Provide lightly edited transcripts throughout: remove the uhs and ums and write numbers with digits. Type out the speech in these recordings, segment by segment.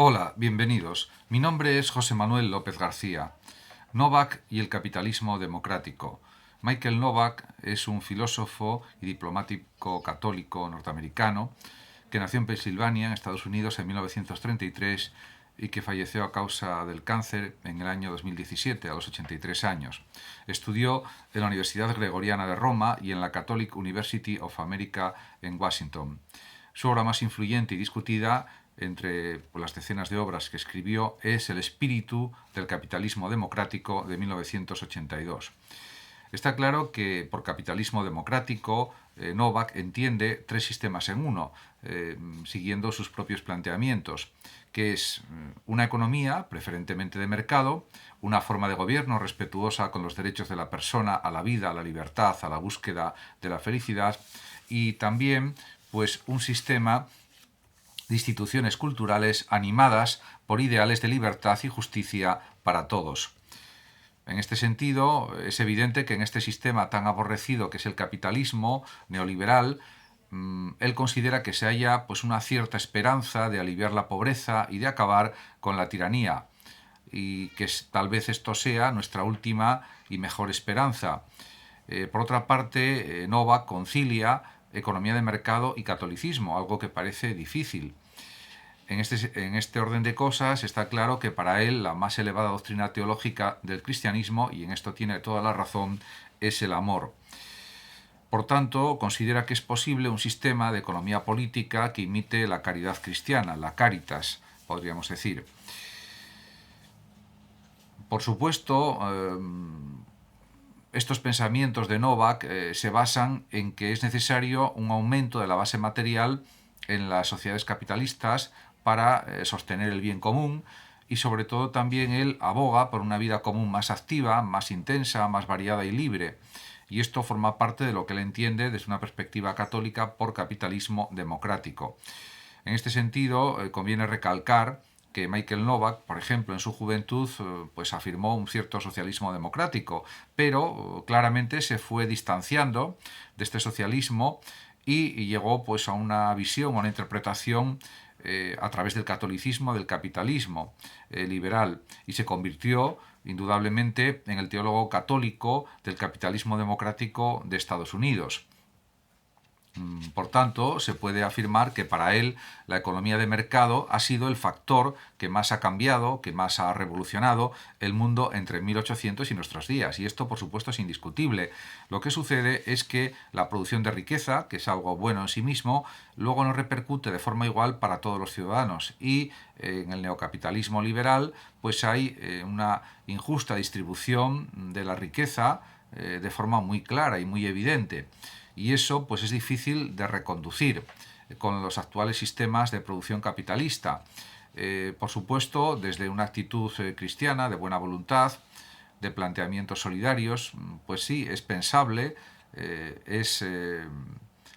Hola, bienvenidos. Mi nombre es José Manuel López García. Novak y el capitalismo democrático. Michael Novak es un filósofo y diplomático católico norteamericano que nació en Pensilvania, en Estados Unidos, en 1933 y que falleció a causa del cáncer en el año 2017, a los 83 años. Estudió en la Universidad Gregoriana de Roma y en la Catholic University of America en Washington. Su obra más influyente y discutida, entre las decenas de obras que escribió, es El espíritu del capitalismo democrático de 1982. Está claro que por capitalismo democrático Novak entiende tres sistemas en uno, siguiendo sus propios planteamientos, que es una economía preferentemente de mercado, una forma de gobierno respetuosa con los derechos de la persona a la vida, a la libertad, a la búsqueda de la felicidad, y también pues un sistema de instituciones culturales animadas por ideales de libertad y justicia para todos. En este sentido, es evidente que en este sistema tan aborrecido que es el capitalismo neoliberal, él considera que se halla pues, una cierta esperanza de aliviar la pobreza y de acabar con la tiranía, y que tal vez esto sea nuestra última y mejor esperanza. Por otra parte, Novak concilia economía de mercado y catolicismo, algo que parece difícil. En este orden de cosas está claro que para él la más elevada doctrina teológica del cristianismo, y en esto tiene toda la razón, es el amor. Por tanto, considera que es posible un sistema de economía política que imite la caridad cristiana, la caritas, podríamos decir. Por supuesto, estos pensamientos de Novak se basan en que es necesario un aumento de la base material en las sociedades capitalistas para sostener el bien común, y sobre todo también él aboga por una vida común más activa, más intensa, más variada y libre. Y esto forma parte de lo que él entiende desde una perspectiva católica por capitalismo democrático. En este sentido, conviene recalcar que Michael Novak, por ejemplo, en su juventud, pues afirmó un cierto socialismo democrático, pero claramente se fue distanciando de este socialismo y llegó pues a una visión, a una interpretación a través del catolicismo, del capitalismo liberal, y se convirtió indudablemente en el teólogo católico del capitalismo democrático de Estados Unidos. Por tanto, se puede afirmar que para él la economía de mercado ha sido el factor que más ha cambiado, que más ha revolucionado el mundo entre 1800 y nuestros días. Y esto, por supuesto, es indiscutible. Lo que sucede es que la producción de riqueza, que es algo bueno en sí mismo, luego no repercute de forma igual para todos los ciudadanos. Y en el neocapitalismo liberal, pues hay una injusta distribución de la riqueza de forma muy clara y muy evidente. Y eso pues es difícil de reconducir con los actuales sistemas de producción capitalista. Por supuesto, desde una actitud cristiana, de buena voluntad, de planteamientos solidarios, pues sí, es pensable, es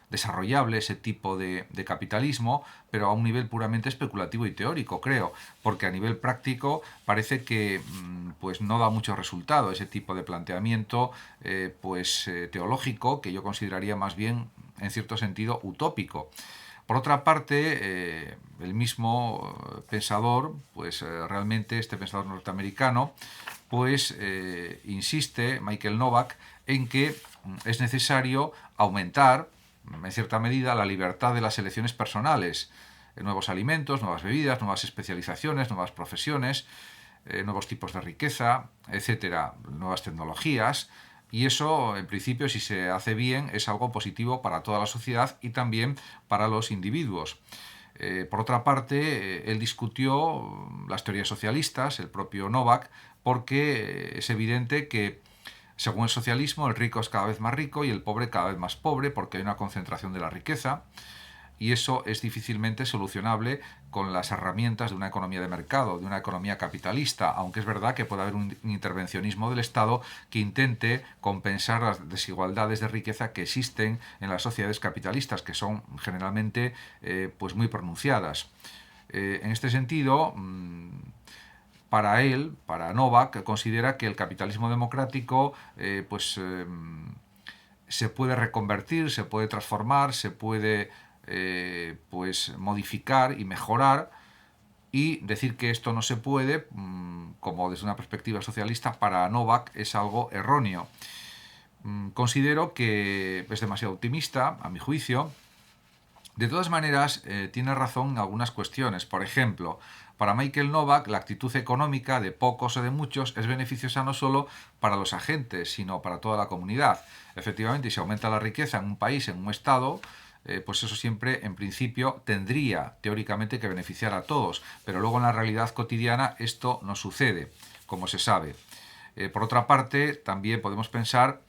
desarrollable ese tipo de capitalismo, pero a un nivel puramente especulativo y teórico, creo, porque a nivel práctico parece que pues no da mucho resultado ese tipo de planteamiento teológico, que yo consideraría más bien, en cierto sentido, utópico. Por otra parte, el mismo pensador, pues realmente este pensador norteamericano, pues insiste, Michael Novak, en que es necesario aumentar, en cierta medida, la libertad de las elecciones personales, nuevos alimentos, nuevas bebidas, nuevas especializaciones, nuevas profesiones, nuevos tipos de riqueza, etcétera, nuevas tecnologías. Y eso, en principio, si se hace bien, es algo positivo para toda la sociedad y también para los individuos. Por otra parte, él discutió las teorías socialistas, el propio Novak, porque es evidente que según el socialismo el rico es cada vez más rico y el pobre cada vez más pobre, porque hay una concentración de la riqueza, y eso es difícilmente solucionable con las herramientas de una economía de mercado, de una economía capitalista, aunque es verdad que puede haber un intervencionismo del Estado que intente compensar las desigualdades de riqueza que existen en las sociedades capitalistas, que son generalmente pues muy pronunciadas. En este sentido, para él, para Novak, considera que el capitalismo democrático se puede reconvertir, se puede transformar, se puede pues modificar y mejorar y decir que esto no se puede, como desde una perspectiva socialista, para Novak es algo erróneo. Considero que es demasiado optimista, a mi juicio. De todas maneras, tiene razón en algunas cuestiones. Por ejemplo, para Michael Novak, la actitud económica de pocos o de muchos es beneficiosa no solo para los agentes, sino para toda la comunidad. Efectivamente, si aumenta la riqueza en un país, en un estado, pues eso siempre, en principio, tendría teóricamente que beneficiar a todos. Pero luego en la realidad cotidiana esto no sucede, como se sabe. Por otra parte, también podemos pensar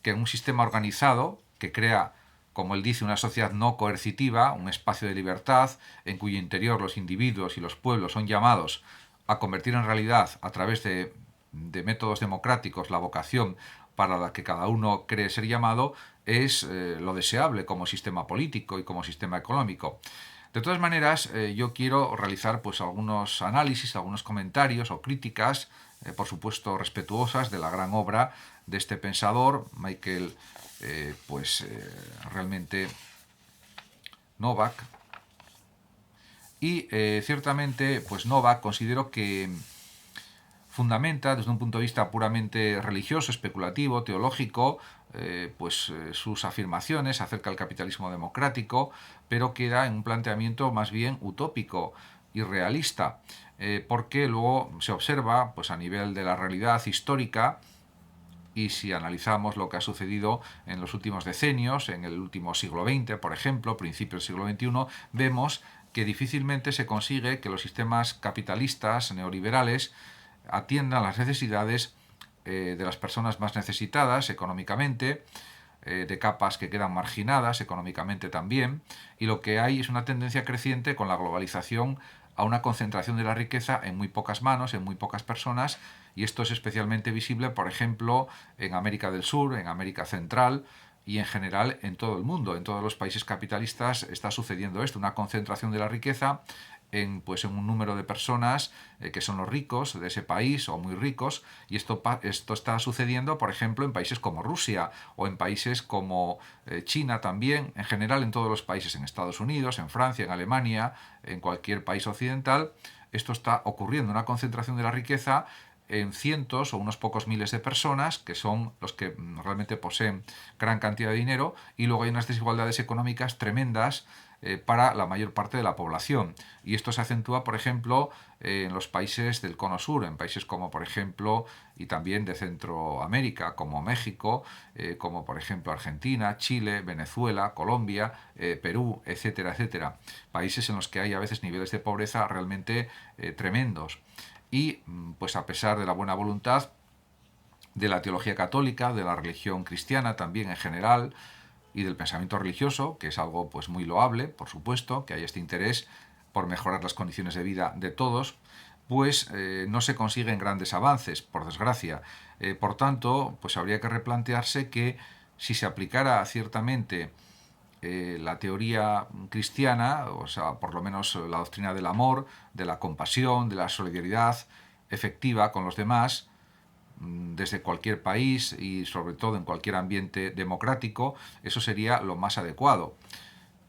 que en un sistema organizado que crea, como él dice, una sociedad no coercitiva, un espacio de libertad en cuyo interior los individuos y los pueblos son llamados a convertir en realidad, a través de métodos democráticos, la vocación para la que cada uno cree ser llamado, es lo deseable como sistema político y como sistema económico. De todas maneras, yo quiero realizar pues algunos análisis, algunos comentarios o críticas, por supuesto respetuosas, de la gran obra de este pensador, Michael, realmente Novak. Y ciertamente, pues Novak considero que fundamenta desde un punto de vista puramente religioso, especulativo, teológico, sus afirmaciones acerca del capitalismo democrático, pero queda en un planteamiento más bien utópico y realista, porque luego se observa pues, a nivel de la realidad histórica, y si analizamos lo que ha sucedido en los últimos decenios, en el último siglo XX, por ejemplo, principios del siglo XXI, vemos que difícilmente se consigue que los sistemas capitalistas neoliberales atiendan las necesidades de las personas más necesitadas económicamente, de capas que quedan marginadas económicamente también, y lo que hay es una tendencia creciente con la globalización a una concentración de la riqueza en muy pocas manos, en muy pocas personas, y esto es especialmente visible, por ejemplo, en América del Sur, en América Central, y en general en todo el mundo. En todos los países capitalistas está sucediendo esto, una concentración de la riqueza en un número de personas que son los ricos de ese país o muy ricos, y esto está sucediendo, por ejemplo, en países como Rusia o en países como China también, en general en todos los países, en Estados Unidos, en Francia, en Alemania, en cualquier país occidental. Esto está ocurriendo, una concentración de la riqueza en cientos o unos pocos miles de personas, que son los que realmente poseen gran cantidad de dinero, y luego hay unas desigualdades económicas tremendas para la mayor parte de la población. Y esto se acentúa, por ejemplo, en los países del Cono Sur, en países como, por ejemplo, y también de Centroamérica, como México, como, por ejemplo, Argentina, Chile, Venezuela, Colombia, Perú, etcétera, etcétera. Países en los que hay a veces niveles de pobreza realmente tremendos. Y, pues a pesar de la buena voluntad de la teología católica, de la religión cristiana también en general, y del pensamiento religioso, que es algo pues muy loable, por supuesto, que hay este interés por mejorar las condiciones de vida de todos, pues no se consiguen grandes avances, por desgracia. Por tanto, pues habría que replantearse que si se aplicara ciertamente la teoría cristiana, o sea, por lo menos la doctrina del amor, de la compasión, de la solidaridad efectiva con los demás, desde cualquier país y sobre todo en cualquier ambiente democrático, eso sería lo más adecuado.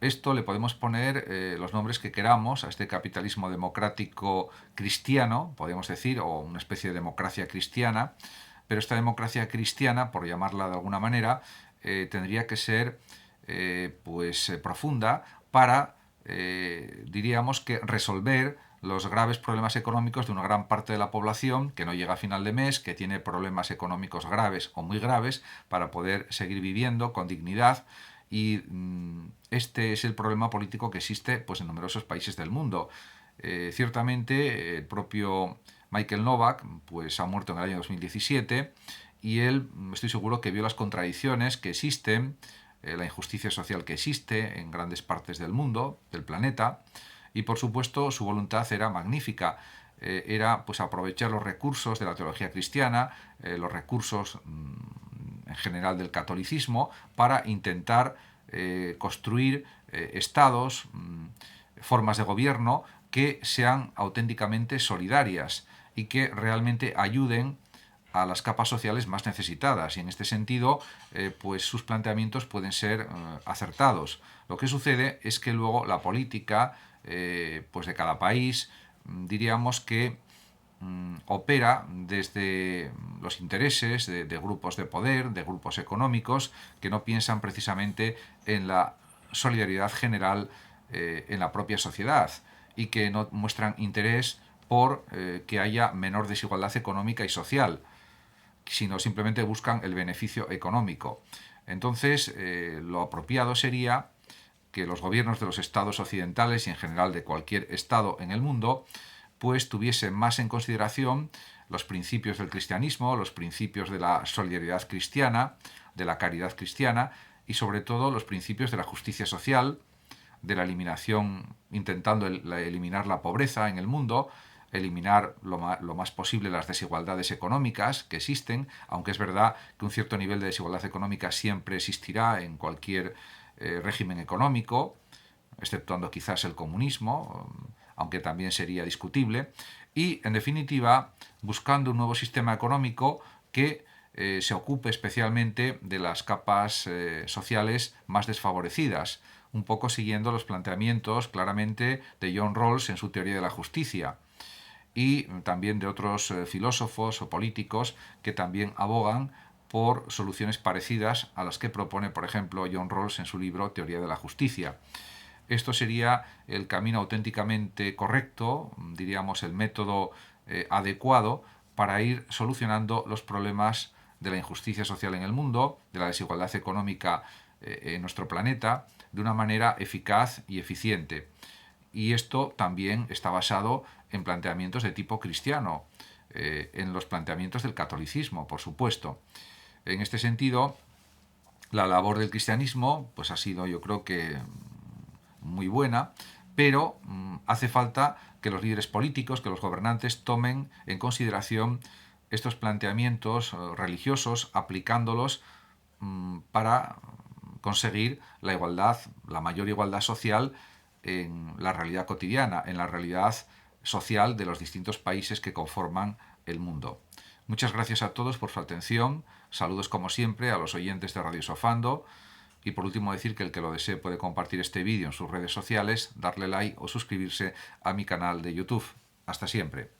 Esto le podemos poner los nombres que queramos a este capitalismo democrático cristiano, podríamos decir, o una especie de democracia cristiana, pero esta democracia cristiana, por llamarla de alguna manera, tendría que ser profunda para, diríamos que, resolver los graves problemas económicos de una gran parte de la población que no llega a final de mes, que tiene problemas económicos graves o muy graves para poder seguir viviendo con dignidad. Y este es el problema político que existe pues, en numerosos países del mundo. Ciertamente, el propio Michael Novak pues, ha muerto en el año 2017, y él, estoy seguro que vio las contradicciones que existen, la injusticia social que existe en grandes partes del mundo, del planeta, y por supuesto su voluntad era magnífica. Era pues aprovechar los recursos de la teología cristiana, los recursos en general del catolicismo, para intentar construir estados, formas de gobierno que sean auténticamente solidarias y que realmente ayuden a las capas sociales más necesitadas, y en este sentido pues sus planteamientos pueden ser acertados. Lo que sucede es que luego la política pues de cada país diríamos que opera desde los intereses de grupos de poder, de grupos económicos, que no piensan precisamente en la solidaridad general en la propia sociedad y que no muestran interés por que haya menor desigualdad económica y social, sino simplemente buscan el beneficio económico. Entonces, lo apropiado sería que los gobiernos de los estados occidentales y en general de cualquier estado en el mundo pues tuviesen más en consideración los principios del cristianismo, los principios de la solidaridad cristiana, de la caridad cristiana y sobre todo los principios de la justicia social, de la eliminación, intentando eliminar la pobreza en el mundo, eliminar lo más posible las desigualdades económicas que existen, aunque es verdad que un cierto nivel de desigualdad económica siempre existirá en cualquier régimen económico, exceptuando quizás el comunismo, aunque también sería discutible, y en definitiva buscando un nuevo sistema económico que se ocupe especialmente de las capas sociales más desfavorecidas, un poco siguiendo los planteamientos claramente de John Rawls en su teoría de la justicia y también de otros filósofos o políticos que también abogan por soluciones parecidas a las que propone, por ejemplo, John Rawls en su libro Teoría de la Justicia. Esto sería el camino auténticamente correcto, diríamos el método adecuado para ir solucionando los problemas de la injusticia social en el mundo, de la desigualdad económica en nuestro planeta, de una manera eficaz y eficiente. Y esto también está basado en planteamientos de tipo cristiano, en los planteamientos del catolicismo, por supuesto. En este sentido, la labor del cristianismo pues ha sido, yo creo que, muy buena, pero hace falta que los líderes políticos, que los gobernantes tomen en consideración estos planteamientos religiosos, aplicándolos para conseguir la igualdad, la mayor igualdad social en la realidad cotidiana, en la realidad social de los distintos países que conforman el mundo. Muchas gracias a todos por su atención. Saludos como siempre a los oyentes de Radio Sofando. Y por último decir que el que lo desee puede compartir este vídeo en sus redes sociales, darle like o suscribirse a mi canal de YouTube. Hasta siempre.